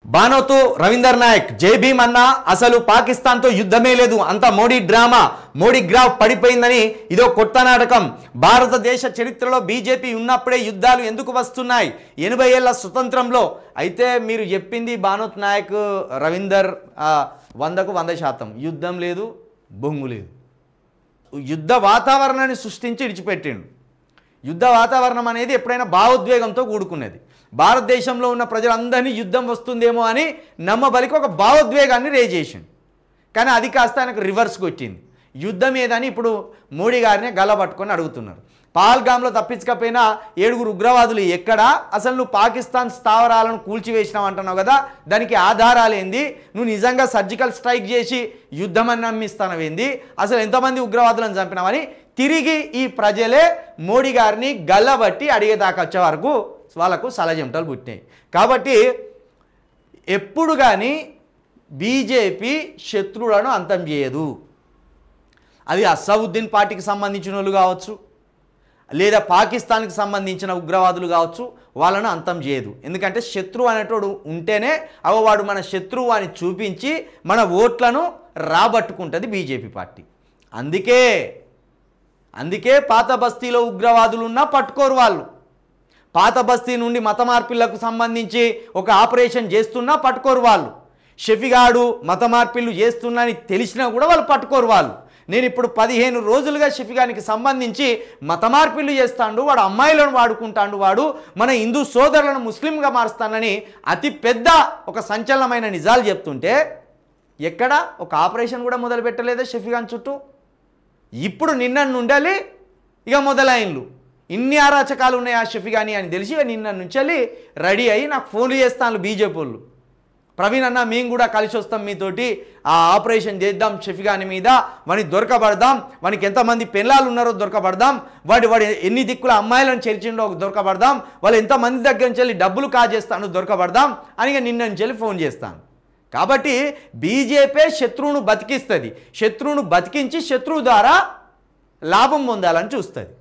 బానోతు రవీందర్ నాయక్ జై భీమ్ అన్న అసలు పాకిస్తాన్తో యుద్ధమే లేదు అంత మోడీ డ్రామా మోడీ గ్రాఫ్ పడిపోయిందని ఇదో కొత్త నాటకం భారతదేశ చరిత్రలో బీజేపీ ఉన్నప్పుడే యుద్ధాలు ఎందుకు వస్తున్నాయి 80 ఏళ్ల స్వతంత్రంలో అయితే మీరు చెప్పింది బానోత్ నాయక్ రవీందర్ 100కు 100% యుద్ధం లేదు బొంగు లేదు యుద్ధ వాతావరణాన్ని సృష్టించి ఇడిచిపెట్టిండు యుద్ధ వాతావరణం అనేది ఎప్పుడైనా భావోద్వేగంతో కూడుకునేది భారతదేశంలో ఉన్న ప్రజలందరినీ యుద్ధం వస్తుందేమో అని నమ్మబలికి ఒక భావోద్వేగాన్ని రేజ్ చేసిండు కానీ అది కాస్త ఆయనకు రివర్స్కి వచ్చింది యుద్ధం ఏదని ఇప్పుడు మోడీ గారిని గల్లబట్టుకొని అడుగుతున్నారు పహల్గామ్లో తప్పించకపోయినా 7 ఉగ్రవాదులు ఎక్కడా అసలు నువ్వు పాకిస్తాన్ స్థావరాలను కూల్చివేసినావు అంటున్నావు కదా దానికి ఆధారాలు ఏంది నువ్వు నిజంగా సర్జికల్ స్ట్రైక్ చేసి యుద్ధం అని నమ్మిస్తానవేంది అసలు ఎంతమంది ఉగ్రవాదులను చంపినావని తిరిగి ఈ ప్రజలే మోడీ గారిని గల్లబట్టి అడిగేదాకా వచ్చే వరకు వాళ్ళకు సలజంటలు పుట్టినాయి కాబట్టి ఎప్పుడు కానీ బీజేపీ శత్రువులను అంతం చేయదు అది అసదుద్దీన్ పార్టీకి సంబంధించిన వాళ్ళు కావచ్చు లేదా పాకిస్తాన్కి సంబంధించిన ఉగ్రవాదులు కావచ్చు వాళ్ళను అంతం చేయదు ఎందుకంటే శత్రువు అనేటోడు ఉంటేనే వాడు మన శత్రువు అని చూపించి మన ఓట్లను రాబట్టుకుంటుంది బీజేపీ పార్టీ అందుకే పాత బస్తీలో ఉగ్రవాదులు ఉన్నా పట్టుకోరు వాళ్ళు పాత బస్తీ నుండి మత మార్పిళ్లకు సంబంధించి ఒక ఆపరేషన్ చేస్తున్నా పట్టుకోరు వాళ్ళు షఫీగాడు మత మార్పిళ్ళు చేస్తున్నా అని తెలిసినా కూడా వాళ్ళు పట్టుకోరు వాళ్ళు నేను ఇప్పుడు 15 రోజులుగా షఫీగానికి సంబంధించి మత మార్పిళ్ళు చేస్తాడు వాడు అమ్మాయిలను వాడుకుంటాడు వాడు మన హిందూ సోదరులను ముస్లింగా మారుస్తానని అతి పెద్ద ఒక సంచలనమైన నిజాలు చెప్తుంటే ఎక్కడ ఒక ఆపరేషన్ కూడా మొదలు పెట్టలేదా షఫీగాన్ చుట్టూ ఇప్పుడు నిన్న నుండాలి ఇక మొదలైన్లు ఇన్ని అరాచకాలు ఉన్నాయి ఆ షఫీగాని అని తెలిసి నిన్న నుంచి రెడీ అయ్యి నాకు ఫోన్లు చేస్తాను బీజేపీ వాళ్ళు ప్రవీణ్ అన్న మేము కూడా కలిసి వస్తాం మీతోటి ఆ ఆపరేషన్ చేద్దాం షఫీగాని మీద వాడిని దొరకబడదాం వానికి ఎంతమంది పెళ్ళాలు ఉన్నారో దొరకబడదాం వాడి ఎన్ని దిక్కుల అమ్మాయిలను చేర్చిండో దొరకబడదాం వాళ్ళు ఎంతమంది దగ్గర నుంచి డబ్బులు కాజేస్తాను దొరకబడదాం అని నిన్న నుంచి ఫోన్ చేస్తాను కాబట్టి బీజేపీ శత్రువును బతికిస్తుంది శత్రువును బతికించి శత్రువు ద్వారా లాభం పొందాలని చూస్తుంది